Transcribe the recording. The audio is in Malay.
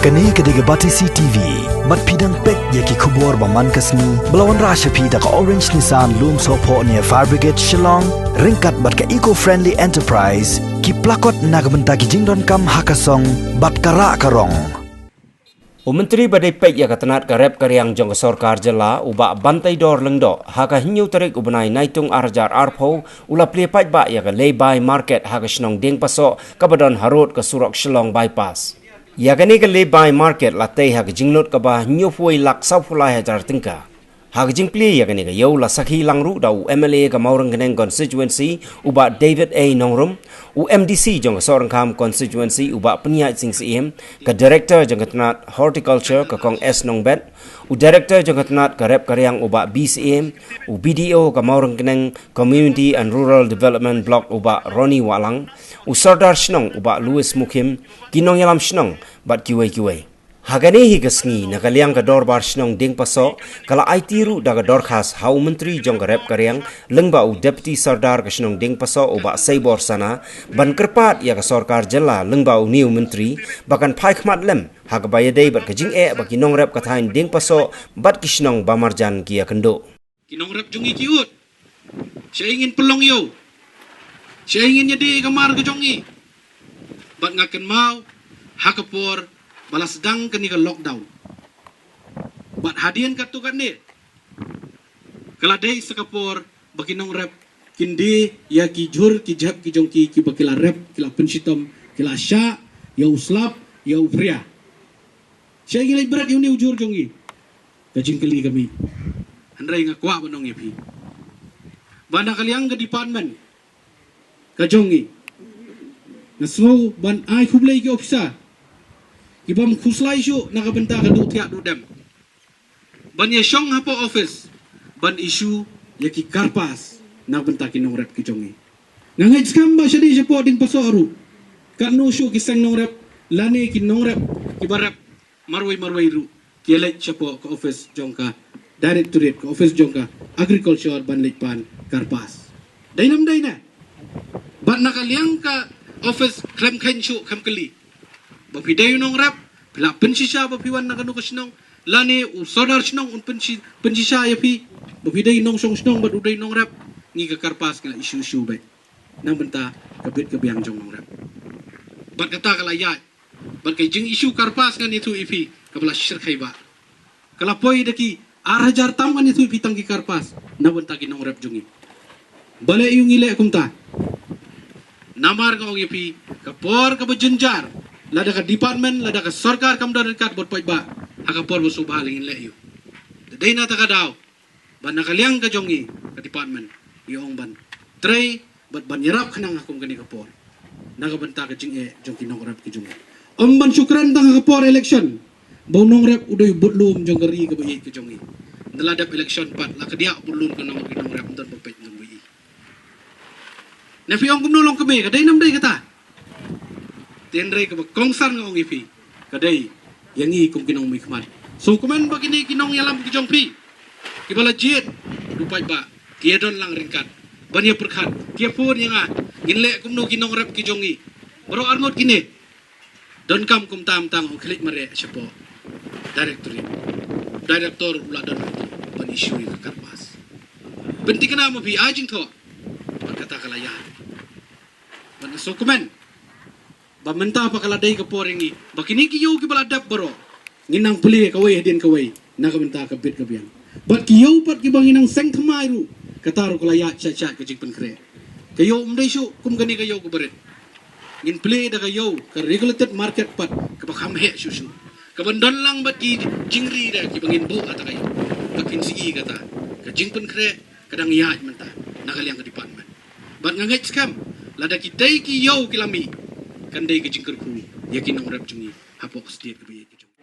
Kani kediga Batisi TV, mat pidang pek yaki kubur baman kasni, belawan rasha pida ka Orange Nissan Loom Sopo near Fire Brigade Shillong, ringkat bat ka eco-friendly enterprise, ki plakot nagbenta ki jingdon kam hakasong, bat kara karong. Menteri Badai Pek ya katanat karep karyang jong sorkar jela uba bantai dor lengdo haka hinyu tarik ubenai naitung arjar arpo ula pli paj ba ya ka lay-by market haka shnong ding paso kabadon harut ke surok Shillong bypass. Ya kani ka lay-by market latay haka jinglot ka ba hinyu puai lak sau pulai hajar tingka. Haka jingpli ya kani ka yaw la sakhi langru dau MLA ka maurang kaneng constituency uba David A. Nongrum u MDC jong sorang kam constituency uba peniat sing siem ka director jong katanat horticulture ka kong S Nongbet u director jong katanat ka rep karyang uba BCM u BDO ka maurang kaneng community and rural development block uba Ronnie Walang u Sardar Shnong uba Louis Mukim kinong yalam Shnong bat kiwai Hagani higasni nakaliang ka dorbar Shnong ding paso kala ay tiru daga dorkhas hau menteri jong rep karyang lengba u deputy Sardar ka Shnong ding paso uba saibor sana ban kerpat ya ka sorkar jela lengba u new menteri bakan pai khmat lem hagbayadei bat ka jing ba kinong rep ka thain ding paso bat ki Shnong bamarjan kia kendo kinong rep jongi kiut siya ingin pelong yo siya ingin jadi kamar ke jongi bat ngaken mau hakapor balas dang kani ka lockdown. Bat hadian katukan ni. Kaladai sekapor bakinong rep kindi ya ki jur ki jab ki jongki ki bakila rep kila pensitom kila sya ya uslap ya upria. Saya ingin berat yang ni ujur jongi. Kajing kali kami. Handrai ngakwa banong ya pi. Banda kaliang ke department. Kajongi. Ngasmo ban ai kublai ki ofisa. Ibam kuslai syu nakabenta ka du tiak du dem. Ban ya syong hapo office. Ban isu yaki karpas nakabenta kinong rep ki jongi. Ngangay skamba siya di siya po ding paso aru. Kano syu kisang nong rep lani kinong rep ibarep marway ru. Kielek siya po ka office jong ka directorate ka office jong ka agriculture ban likpan karpas. Dainam day na. Ban nakaliang ka office klem kain syu kam kali. Bapiday nong rap, pila pensisya bapiwan na kanu kasnong, lani usodar snong un pensisya ya pi, bapiday nong song snong baduday nong rap, ngi kakarpas kala isu bay, nang benta kabit kabiang jong nong rap. Bat kata kala ya, bat kay jing isu karpas kan itu ipi, kabla syirkay ba. Kala poy daki arhajar tam kan itu ipi tangki karpas, nang benta ki nong rap jongi. Bale yung ile kumta. Namar ka ong ipi, kapor kabajenjar. Lada ka department, lada ka sarkar kam da dekat bot pay ba. Haka por mo subalingin le yu. Day na taka daw. Ban nakaliang ka jongi ka department. Yung ban. Tray, bat ban yarap ka nang akong gani ka por. Nakabanta ka jing jong kinong rap ki jongi. Ban syukran tang ka por election. Baw nong rap udoy butlum jong gari ka bayit ka jongi. Naladap election pat. Lakadia butlum ka nang kinong rap. Ndan papait ng bayit. Nafiong kumnulong kami. Kaday namday kata. Tenre ka kongsan ng ipi kadai yang i kung kinong may kman so kuman bagini kinong yalam ki jong pi kibala jit dupai ba tiadon lang ringkat banya perkhat kia pun yang ginle kumno kinong rap ki jongi baro arngot kini don kam kum tam tang klik mare siapo director ula don ban isu ka karpas benti kana mo pi ajing tho kata kalaya ban so kuman Bamenta pa kaladay ka po ringi. Bakini kiyo ki baladap baro. Nginang puli kaway hadin kaway. Nakamenta ka bit kabiyang. Bat kiyo pat kibang inang seng tamayro. Kataro kalaya chat ka jikpan kre. Kayo umday syu kum gani kayo ko barit. Ngin puli da kayo ka regulated market pat kapakamhe syu. Kabandon lang bat ki jingri da kibangin bu ata kayo. Kapinsi kata. Ka jikpan kre kadang yaaj menta. Nakaliang ka department. Bat ngangay skam. Lada kitay kiyo kilami. Kandai ke jingkar ku yakin orang rap jungi hapok setiap kebayat ke jungi.